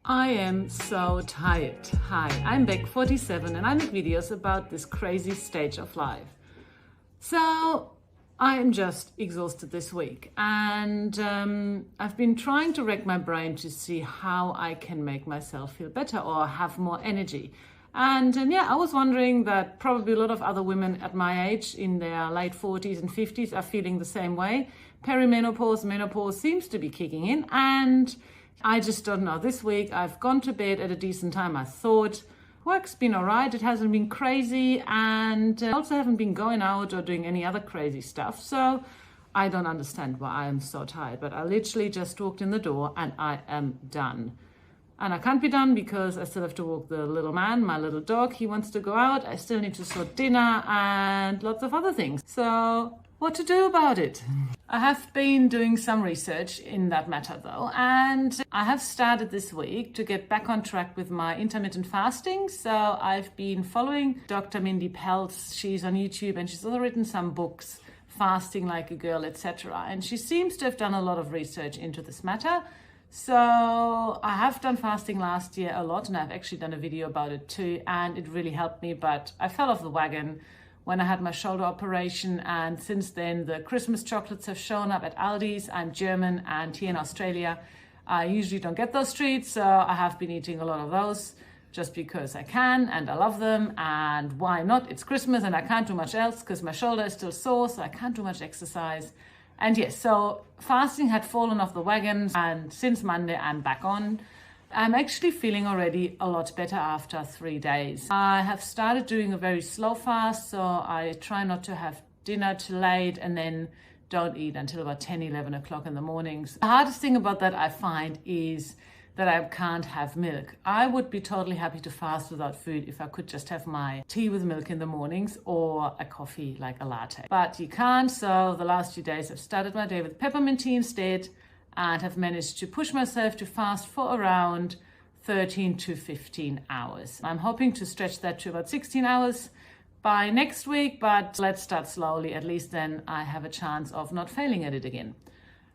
I am so tired. Hi, I'm Beck, 47, and I make videos about this crazy stage of life. So I am just exhausted this week, and I've been trying to rack my brain to see how I can make myself feel better or have more energy. And I was wondering that probably a lot of other women at my age in their late 40s and 50s are feeling the same way. Perimenopause, menopause seems to be kicking in, and I just don't know. This week I've gone to bed at a decent time, I thought. Work's been all right. It hasn't been crazy, and I also haven't been going out or doing any other crazy stuff. So I don't understand why I am so tired, but I literally just walked in the door and I am done. And I can't be done because I still have to walk the little man, my little dog. He wants to go out. I still need to sort dinner and lots of other things. So what to do about it? I have been doing some research in that matter though, and I have started this week to get back on track with my intermittent fasting. So I've been following Dr. Mindy Pelz. She's on YouTube and she's also written some books, Fasting Like a Girl, etc. And she seems to have done a lot of research into this matter. So I have done fasting last year a lot, and I've actually done a video about it too, and it really helped me, but I fell off the wagon when I had my shoulder operation, and since then the Christmas chocolates have shown up at Aldi's. I'm German, and here in Australia I usually don't get those treats, so I have been eating a lot of those just because I can and I love them, and why not? It's Christmas and I can't do much else because my shoulder is still sore, so I can't do much exercise. And yes, so fasting had fallen off the wagon, and since Monday I'm back on. I'm actually feeling already a lot better after 3 days. I have started doing a very slow fast, so I try not to have dinner too late and then don't eat until about 10, 11 o'clock in the mornings. The hardest thing about that I find is that I can't have milk. I would be totally happy to fast without food if I could just have my tea with milk in the mornings or a coffee like a latte. But you can't, so the last few days I've started my day with peppermint tea instead, and have managed to push myself to fast for around 13 to 15 hours. I'm hoping to stretch that to about 16 hours by next week, but let's start slowly. At least then I have a chance of not failing at it again.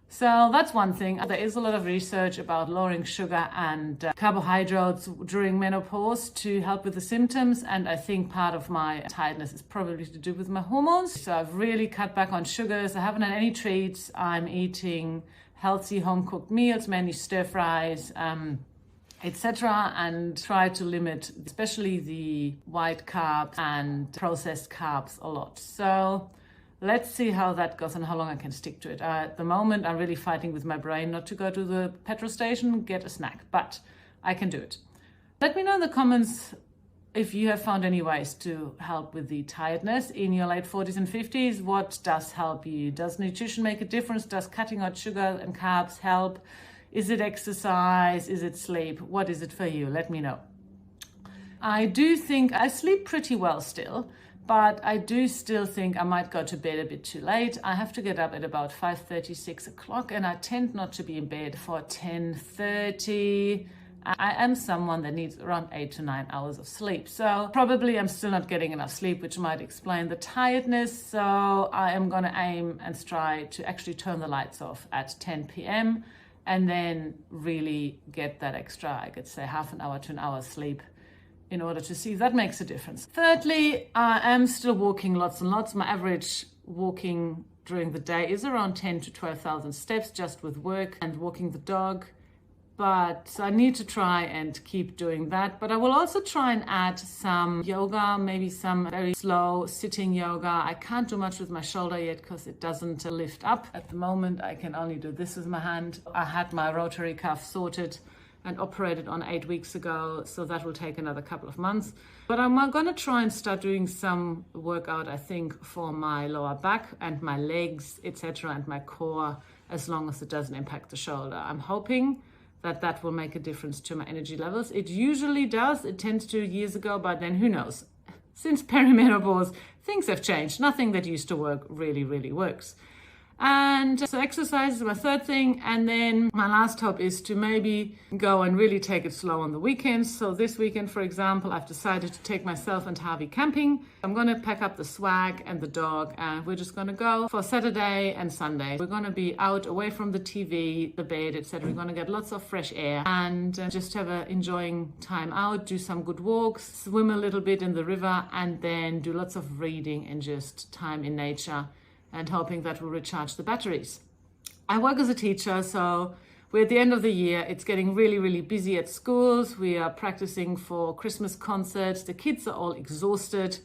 So that's one thing. There is a lot of research about lowering sugar and carbohydrates during menopause to help with the symptoms, and I think part of my tiredness is probably to do with my hormones. So I've really cut back on sugars. I haven't had any treats. I'm eating healthy home-cooked meals, mainly stir fries, etc., and try to limit especially the white carbs and processed carbs a lot. So let's see how that goes and how long I can stick to it. At the moment, I'm really fighting with my brain not to go to the petrol station, get a snack, but I can do it. Let me know in the comments if you have found any ways to help with the tiredness in your late 40s and 50s. What does help you? Does nutrition make a difference? Does cutting out sugar and carbs help? Is it exercise? Is it sleep? What is it for you? Let me know. I do think I sleep pretty well still, but I do still think I might go to bed a bit too late. I have to get up at about 5:30, 6 o'clock, and I tend not to be in bed for 10:30. I am someone that needs around 8 to 9 hours of sleep. So probably I'm still not getting enough sleep, which might explain the tiredness. So I am going to aim and strive to actually turn the lights off at 10 p.m. and then really get that extra, I could say, half an hour to an hour sleep in order to see if that makes a difference. Thirdly, I am still walking lots and lots. My average walking during the day is around 10 to 12,000 steps just with work and walking the dog. But I need to try and keep doing that. But I will also try and add some yoga, maybe some very slow sitting yoga. I can't do much with my shoulder yet because it doesn't lift up. At the moment, I can only do this with my hand. I had my rotary cuff sorted and operated on 8 weeks ago, so that will take another couple of months. But I'm going to try and start doing some workout, I think, for my lower back and my legs, etc., and my core, as long as it doesn't impact the shoulder. I'm hoping that will make a difference to my energy levels. It usually does. It tends to years ago, but then who knows? Since perimenopause, things have changed. Nothing that used to work really, really works. And so exercise is my third thing. And then my last top is to maybe go and really take it slow on the weekends. So this weekend, for example, I've decided to take myself and Harvey camping. I'm going to pack up the swag and the dog, and we're just going to go for Saturday and Sunday. We're going to be out away from the TV, the bed, etc. We're going to get lots of fresh air and just have a enjoying time out, do some good walks, swim a little bit in the river, and then do lots of reading and just time in nature, and hoping that will recharge the batteries. I work as a teacher, so we're at the end of the year. It's getting really, really busy at schools. We are practicing for Christmas concerts. The kids are all exhausted.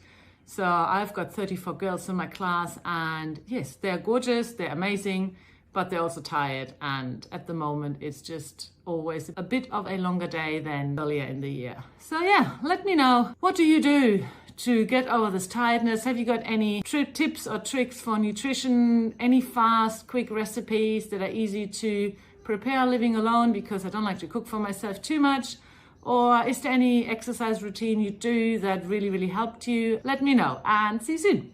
So I've got 34 girls in my class, and yes, they're gorgeous, they're amazing, but they're also tired. And at the moment, it's just always a bit of a longer day than earlier in the year. So yeah, let me know, what do you do to get over this tiredness? Have you got any tips or tricks for nutrition? Any fast, quick recipes that are easy to prepare living alone, because I don't like to cook for myself too much? Or is there any exercise routine you do that really, really helped you? Let me know, and see you soon.